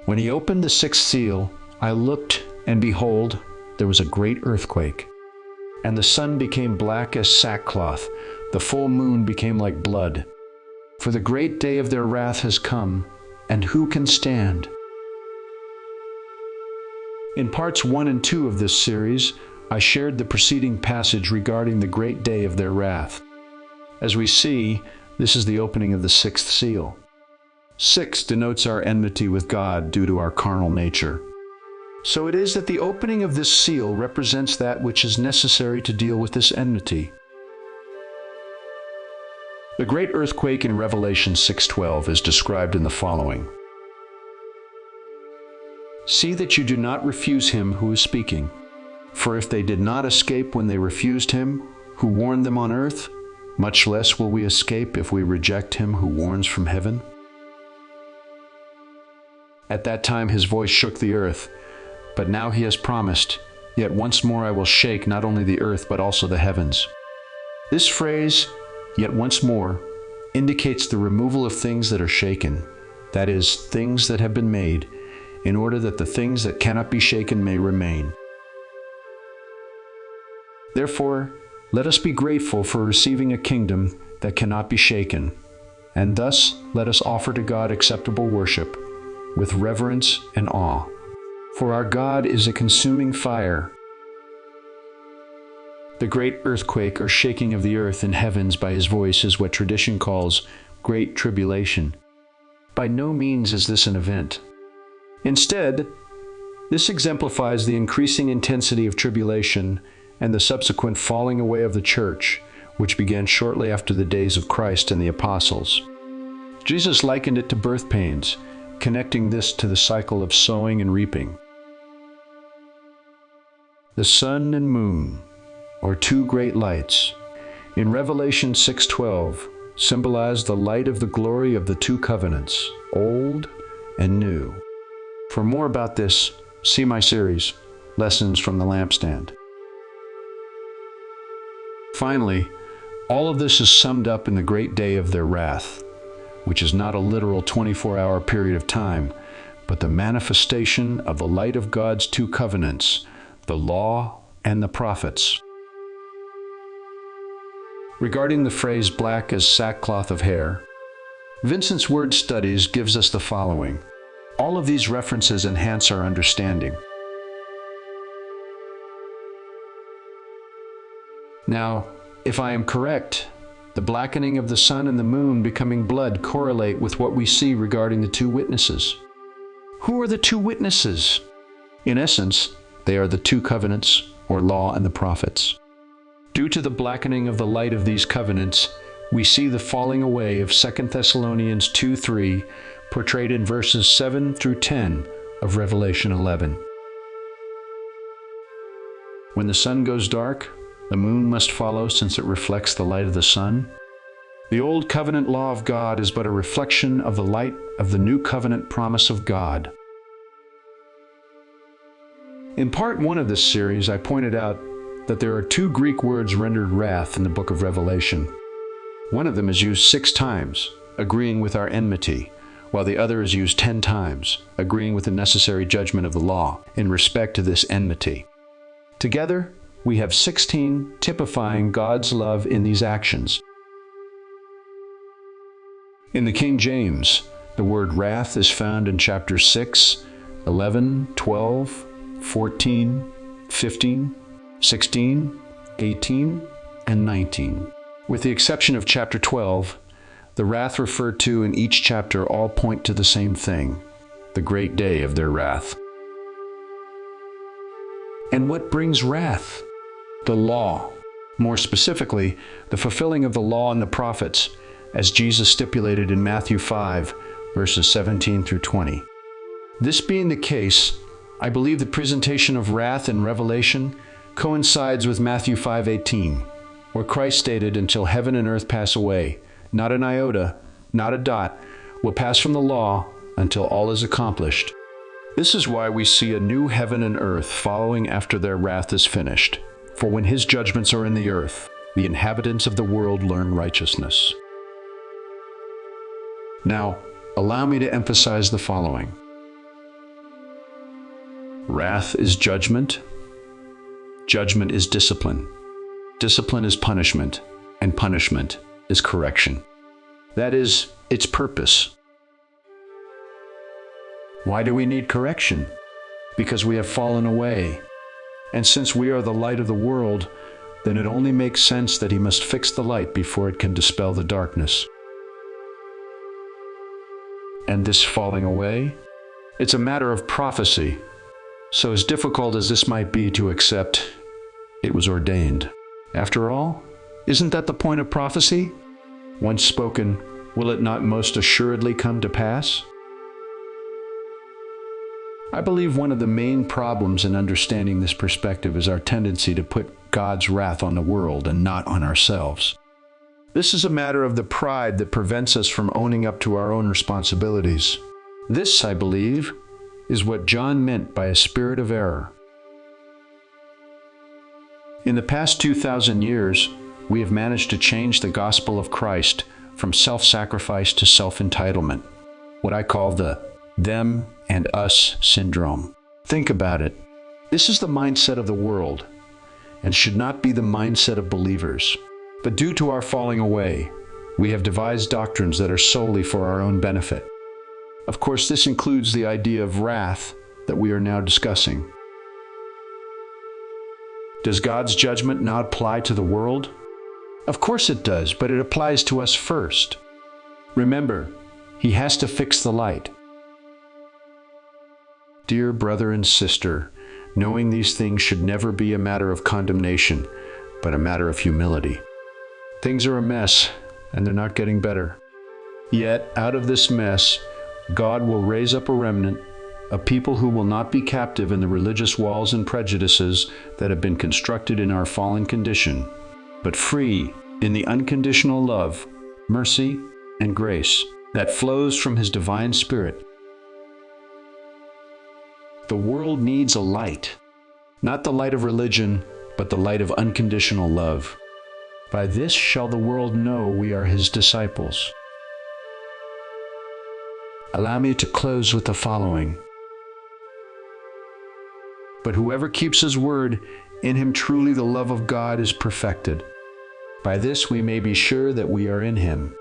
When he opened the sixth seal, I looked, and behold, there was a great earthquake. And the sun became black as sackcloth, the full moon became like blood. For the great day of their wrath has come, and who can stand? In parts 1 and 2 of this series, I shared the preceding passage regarding the great day of their wrath. As we see, this is the opening of the sixth seal. 6 denotes our enmity with God due to our carnal nature. So it is that the opening of this seal represents that which is necessary to deal with this enmity. The great earthquake in Revelation 6:12 is described in the following. See that you do not refuse him who is speaking. For if they did not escape when they refused him, who warned them on earth, much less will we escape if we reject him who warns from heaven. At that time his voice shook the earth, but now he has promised, yet once more I will shake not only the earth but also the heavens. This phrase, yet once more, indicates the removal of things that are shaken, that is, things that have been made, in order that the things that cannot be shaken may remain. Therefore, let us be grateful for receiving a kingdom that cannot be shaken, and thus let us offer to God acceptable worship with reverence and awe. For our God is a consuming fire. The great earthquake or shaking of the earth and heavens by his voice is what tradition calls great tribulation. By no means is this an event. Instead, this exemplifies the increasing intensity of tribulation and the subsequent falling away of the church, which began shortly after the days of Christ and the apostles. Jesus likened it to birth pains, connecting this to the cycle of sowing and reaping. The sun and moon, or two great lights, in Revelation 6:12, symbolize the light of the glory of the two covenants, old and new. For more about this, see my series, Lessons from the Lampstand. Finally, all of this is summed up in the great day of their wrath, which is not a literal 24-hour period of time, but the manifestation of the light of God's two covenants, the law and the prophets. Regarding the phrase black as sackcloth of hair, Vincent's Word Studies gives us the following. All of these references enhance our understanding. Now, if I am correct, the blackening of the sun and the moon becoming blood correlate with what we see regarding the two witnesses. Who are the two witnesses? In essence, they are the two covenants, or law and the prophets. Due to the blackening of the light of these covenants, we see the falling away of 2 Thessalonians 2:3, portrayed in verses 7 through 10 of Revelation 11. When the sun goes dark, the moon must follow since it reflects the light of the sun. The old covenant law of God is but a reflection of the light of the new covenant promise of God. In part 1 of this series, I pointed out that there are two Greek words rendered wrath in the book of Revelation. One of them is used 6 times, agreeing with our enmity, while the other is used 10 times, agreeing with the necessary judgment of the law in respect to this enmity. Together, we have 16 typifying God's love in these actions. In the King James, the word wrath is found in chapter 6, 11, 12, 14, 15, 16, 18, and 19. With the exception of chapter 12, the wrath referred to in each chapter all point to the same thing, the great day of their wrath. And what brings wrath? The law. More specifically, the fulfilling of the law and the prophets, as Jesus stipulated in Matthew 5, verses 17 through 20. This being the case, I believe the presentation of wrath in Revelation coincides with Matthew 5:18, where Christ stated, "Until heaven and earth pass away, not an iota, not a dot, will pass from the law until all is accomplished." This is why we see a new heaven and earth following after their wrath is finished. For when his judgments are in the earth, the inhabitants of the world learn righteousness. Now, allow me to emphasize the following. Wrath is judgment. Judgment is discipline. Discipline is punishment, and punishment is correction. That is its purpose. Why do we need correction? Because we have fallen away. And since we are the light of the world, then it only makes sense that he must fix the light before it can dispel the darkness. And this falling away? It's a matter of prophecy. So as difficult as this might be to accept, it was ordained. After all, isn't that the point of prophecy? Once spoken, will it not most assuredly come to pass? I believe one of the main problems in understanding this perspective is our tendency to put God's wrath on the world and not on ourselves. This is a matter of the pride that prevents us from owning up to our own responsibilities. This, I believe, is what John meant by a spirit of error. In the past 2,000 years, we have managed to change the gospel of Christ from self-sacrifice to self-entitlement, what I call the them and us syndrome. Think about it. This is the mindset of the world and should not be the mindset of believers. But due to our falling away, we have devised doctrines that are solely for our own benefit. Of course, this includes the idea of wrath that we are now discussing. Does God's judgment not apply to the world? Of course it does, but it applies to us first. Remember, he has to fix the light. Dear brother and sister, knowing these things should never be a matter of condemnation, but a matter of humility. Things are a mess, and they're not getting better. Yet, out of this mess, God will raise up a remnant, a people who will not be captive in the religious walls and prejudices that have been constructed in our fallen condition, but free in the unconditional love, mercy, and grace that flows from his divine Spirit. The world needs a light, not the light of religion, but the light of unconditional love. By this shall the world know we are his disciples. Allow me to close with the following. But whoever keeps his word, in him truly the love of God is perfected. By this we may be sure that we are in him.